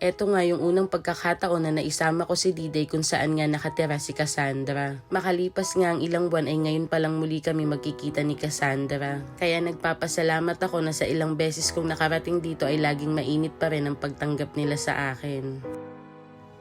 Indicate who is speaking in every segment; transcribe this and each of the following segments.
Speaker 1: Eto nga yung unang pagkakataon na naisama ko si Diday kung saan nga nakatira si Cassandra. Makalipas nga ang ilang buwan ay ngayon palang muli kami magkikita ni Cassandra. Kaya nagpapasalamat ako na sa ilang beses kong nakarating dito ay laging mainit pa rin ang pagtanggap nila sa akin.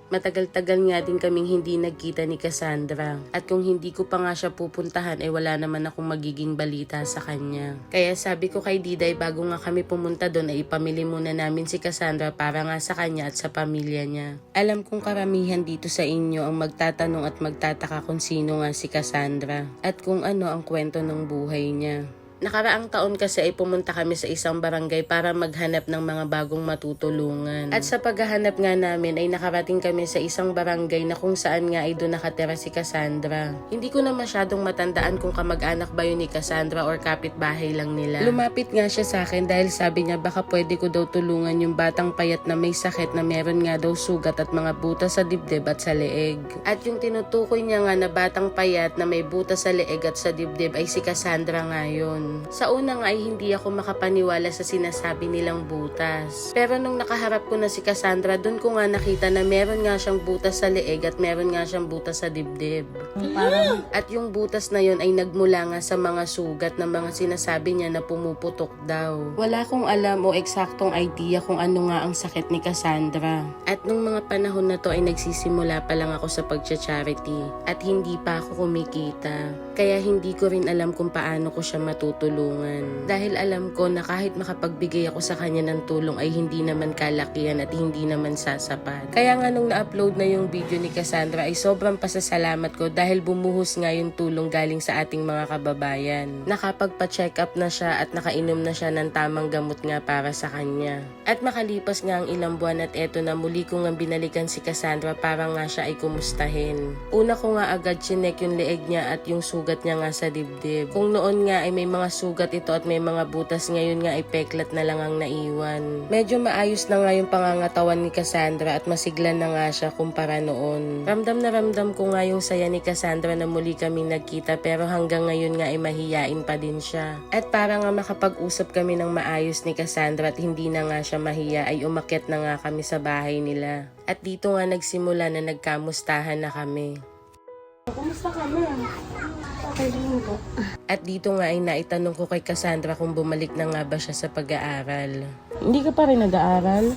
Speaker 1: Matagal-tagal nga din kaming hindi nagkita ni Cassandra at kung hindi ko pa nga siya pupuntahan ay wala naman akong magiging balita sa kanya. Kaya sabi ko kay Diday bago nga kami pumunta doon ay ipamili muna namin si Cassandra para nga sa kanya at sa pamilya niya. Alam kong karamihan dito sa inyo ang magtatanong at magtataka kung sino nga si Cassandra at kung ano ang kwento ng buhay niya. Nakaraang taon kasi ay pumunta kami sa isang barangay para maghanap ng mga bagong matutulungan. At sa paghahanap nga namin ay nakarating kami sa isang barangay na kung saan nga ay doon nakatira si Cassandra. Hindi ko na masyadong matandaan kung kamag-anak ba yun ni Cassandra or kapitbahay lang nila. Lumapit nga siya sa akin dahil sabi niya baka pwede ko daw tulungan yung batang payat na may sakit na meron nga daw sugat at mga butas sa dibdib at sa leeg. At yung tinutukoy niya nga na batang payat na may butas sa leeg at sa dibdib ay si Cassandra nga yun. Sa una nga ay hindi ako makapaniwala sa sinasabi nilang butas. Pero nung nakaharap ko na si Cassandra, dun ko nga nakita na meron nga siyang butas sa leeg at meron nga siyang butas sa dibdib. At yung butas na yun ay nagmula nga sa mga sugat na mga sinasabi niya na pumuputok daw. Wala akong alam o eksaktong idea kung ano nga ang sakit ni Cassandra. At nung mga panahon na to ay nagsisimula pa lang ako sa pag-charity at hindi pa ako kumikita. Kaya hindi ko rin alam kung paano ko siya matutulungan. Dahil alam ko na kahit makapagbigay ako sa kanya ng tulong ay hindi naman kalakihan at hindi naman sasapat. Kaya nga nung na-upload na yung video ni Cassandra ay sobrang pasasalamat ko dahil bumuhos nga yung tulong galing sa ating mga kababayan. Nakapagpa-check up na siya at nakainom na siya ng tamang gamot nga para sa kanya. At makalipas nga ang ilang buwan at eto na muli ko nga binalikan si Cassandra para nga siya ay kumustahin. Una ko nga agad chinek yung leeg niya at yung sugat niya nga sa dibdib. Kung noon nga ay may mga sugat ito at may mga butas, ngayon nga ay peklat na lang ang naiwan. Medyo maayos na nga yung pangangatawan ni Cassandra at masigla na nga siya kumpara noon. Ramdam na ramdam ko nga yung saya ni Cassandra na muli kaming nagkita pero hanggang ngayon nga ay mahiyain pa din siya. At para nga makapag-usap kami ng maayos ni Cassandra at hindi na nga siya mahiya ay umakyat na nga kami sa bahay nila. At dito nga nagsimula na nagkamustahan na kami.
Speaker 2: Kumusta ka na? Okay din po.
Speaker 1: At dito nga ay naitanong ko kay Cassandra kung bumalik na nga ba siya sa pag-aaral.
Speaker 2: Hindi ka pa rin nag-aaral?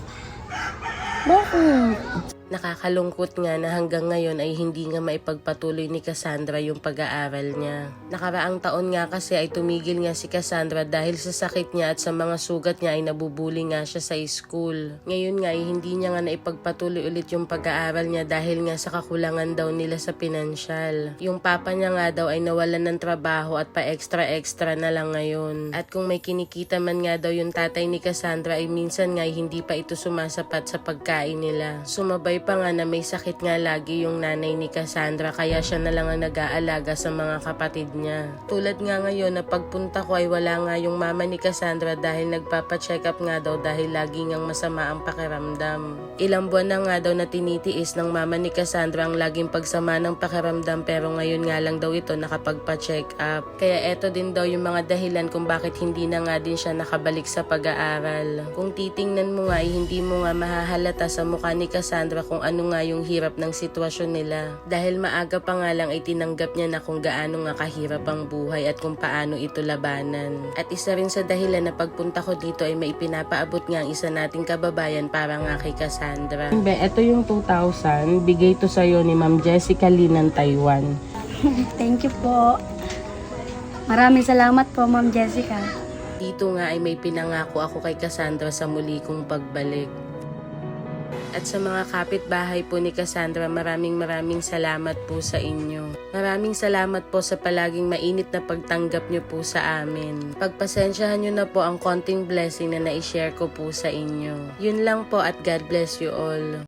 Speaker 2: Bakit?
Speaker 1: Nakakalungkot nga na hanggang ngayon ay hindi nga maipagpatuloy ni Cassandra yung pag-aaral niya. Nakaraang taon nga kasi ay tumigil nga si Cassandra dahil sa sakit niya at sa mga sugat niya ay nabubuli nga siya sa school. Ngayon nga ay hindi niya nga naipagpatuloy ulit yung pag-aaral niya dahil nga sa kakulangan daw nila sa pinansyal. Yung papa niya nga daw ay nawalan ng trabaho at pa-extra-extra na lang ngayon. At kung may kinikita man nga daw yung tatay ni Cassandra ay minsan nga ay hindi pa ito sumasapat sa pagkain nila. Sumabay pa nga na may sakit nga lagi yung nanay ni Cassandra kaya siya na lang ang nag-aalaga sa mga kapatid niya. Tulad nga ngayon na pagpunta ko ay wala nga yung mama ni Cassandra dahil nagpapa-check up nga daw dahil lagi ngang masama ang pakiramdam. Ilang buwan na nga daw na tinitiis ng mama ni Cassandra ang laging pagsama ng pakiramdam pero ngayon nga lang daw ito nakapagpa-check up. Kaya eto din daw yung mga dahilan kung bakit hindi na nga din siya nakabalik sa pag-aaral. Kung titingnan mo nga ay hindi mo nga mahahalata sa mukha ni Cassandra kung ano nga yung hirap ng sitwasyon nila. Dahil maaga pa nga lang ay tinanggap niya na kung gaano nga kahirap ang buhay at kung paano ito labanan. At isa rin sa dahilan na pagpunta ko dito ay may pinapaabot nga ang isa nating kababayan para nga kay Cassandra.
Speaker 2: Ito yung 2,000. Bigay to sa'yo ni Ma'am Jessica Lee ng Taiwan.
Speaker 3: Thank you po. Maraming salamat po, Ma'am Jessica.
Speaker 1: Dito nga ay may pinangako ako kay Cassandra sa muli kong pagbalik. At sa mga kapitbahay po ni Cassandra, maraming salamat po sa inyo. Maraming salamat po sa palaging mainit na pagtanggap nyo po sa amin. Pagpasensyahan nyo na po ang konting blessing na na-share ko po sa inyo. Yun lang po at God bless you all.